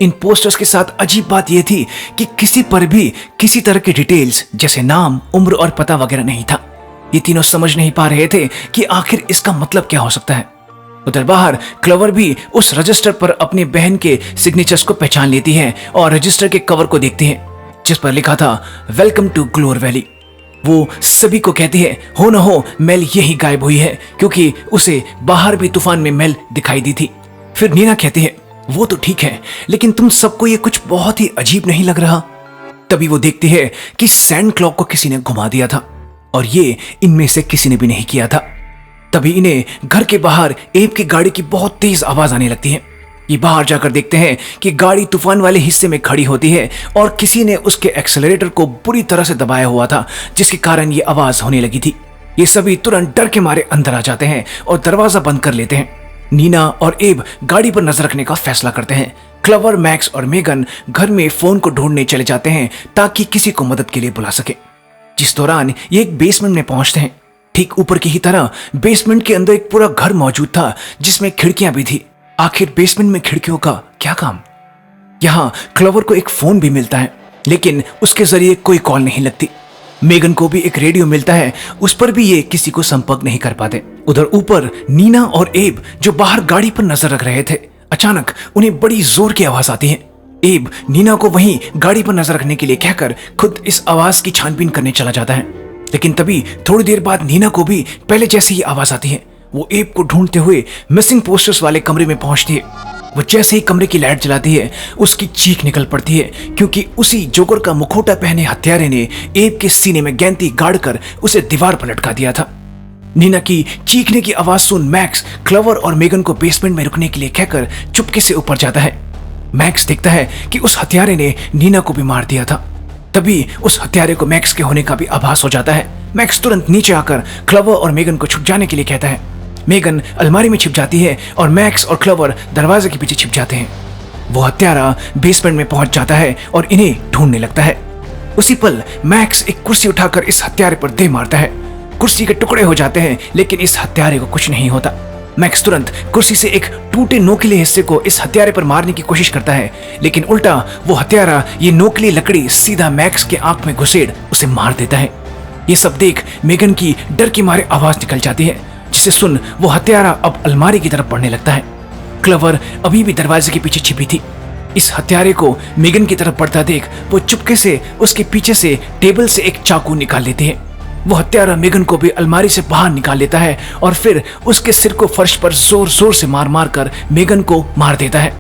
इन posters के साथ अजीब बात यह थी कि किसी पर भी किसी तरह के डिटेल्स जैसे नाम, उम्र और पता वगैरह नहीं था। ये तीनों समझ नहीं पा रहे थे कि आखिर इसका मतलब क्या हो सकता है। उधर बाहर क्लवर भी उस रजिस्टर पर अपनी बहन के सिग्नेचर्स को पहचान लेती है और रजिस्टर के कवर को देखती है जिस पर लिखा था वेलकम टू ग्लोर वैली। वो सभी को कहती है हो न हो मेल यही गायब हुई है क्योंकि उसे बाहर भी तूफान में मेल दिखाई दी थी। फिर नीना कहती है वो तो ठीक है लेकिन तुम सबको ये कुछ बहुत ही अजीब नहीं लग रहा। तभी वो देखती है कि सैंड क्लॉक को किसी ने घुमा दिया था और ये इनमें से किसी ने भी नहीं किया था। तभी इन्हें घर के बाहर एब की गाड़ी की बहुत तेज आवाज आने लगती है। ये बाहर जाकर देखते हैं कि गाड़ी तूफान वाले हिस्से में खड़ी होती है और किसी ने उसके एक्सेलरेटर को बुरी तरह से दबाया हुआ था जिसके कारण ये आवाज होने लगी थी। ये सभी तुरंत डर के मारे अंदर आ जाते हैं और दरवाजा बंद कर लेते हैं। नीना और एब गाड़ी पर नजर रखने का फैसला करते हैं। क्लवर, मैक्स और मेगन घर में फोन को ढूंढने चले जाते हैं ताकि किसी को मदद के लिए बुला सके। जिस दौरान ये एक बेसमेंट में पहुंचते हैं। ठीक ऊपर की ही तरह बेसमेंट के अंदर एक पूरा घर मौजूद था जिसमें खिड़कियां भी थी। आखिर बेसमेंट में खिड़कियों का क्या काम? यहां क्लवर को एक फोन भी मिलता है लेकिन उसके जरिए कोई कॉल नहीं लगती। मेगन को भी एक रेडियो मिलता है, उस पर भी ये किसी को संपर्क नहीं कर पाते। उधर ऊपर नीना और एब जो बाहर गाड़ी पर नजर रख रहे थे, अचानक उन्हें बड़ी जोर की आवाज आती है। एब नीना को वहीं गाड़ी पर नजर रखने के लिए कहकर खुद इस आवाज की छानबीन करने चला जाता है। लेकिन तभी थोड़ी देर बाद नीना को भी पहले जैसी ही आवाज आती है। वो एब को ढूंढते हुए मिसिंग पोस्टर्स वाले कमरे में पहुंचती है। वो जैसे ही कमरे की लाइट जलाती है उसकी चीख निकल पड़ती है क्योंकि उसी जोकर का मुखौटा पहने हत्यारे ने एब के सीने में गैंती गाड़कर उसे दीवार पर लटका दिया था। नीना की चीखने की आवाज सुन मैक्स क्लवर और मेगन को बेसमेंट में रुकने के लिए कहकर चुपके से ऊपर जाता है। मैक्स देखता है कि उस हत्यारे ने नीना को भी मार दिया था। तभी उस हत्यारे को मैक्स के होने का भी आभास हो जाता है। मैक्स तुरंत नीचे आकर क्लवर और मेगन को छुप जाने के लिए कहता है। मेगन अलमारी में छिप जाती है और मैक्स और क्लवर दरवाजे के पीछे छिप जाते हैं। वो हत्यारा बेसमेंट में पहुंच जाता है और इन्हें ढूंढने लगता है। उसी पल मैक्स एक कुर्सी उठाकर इस हत्यारे पर दे मारता है। कुर्सी के टुकड़े हो जाते हैं लेकिन इस हत्यारे को कुछ नहीं होता। मैक्स तुरंत कुर्सी से एक टूटे नोकीले हिस्से को इस हत्यारे पर मारने की कोशिश करता है लेकिन उल्टा वो हत्यारा ये नोकीली लकड़ी सीधा मैक्स के आंख में घुसेड़ उसे मार देता है। ये सब देख मेगन की डर के मारे आवाज निकल जाती है जिसे सुन वो हत्यारा अब अलमारी की तरफ बढ़ने लगता है। क्लवर अभी भी दरवाजे के पीछे छिपी थी। इस हत्यारे को मेगन की तरफ बढ़ता देख वो चुपके से उसके पीछे से टेबल से एक चाकू निकाल लेते हैं। वो हत्यारा मेगन को भी अलमारी से बाहर निकाल लेता है और फिर उसके सिर को फर्श पर जोर जोर से मार मार कर मेगन को मार देता है।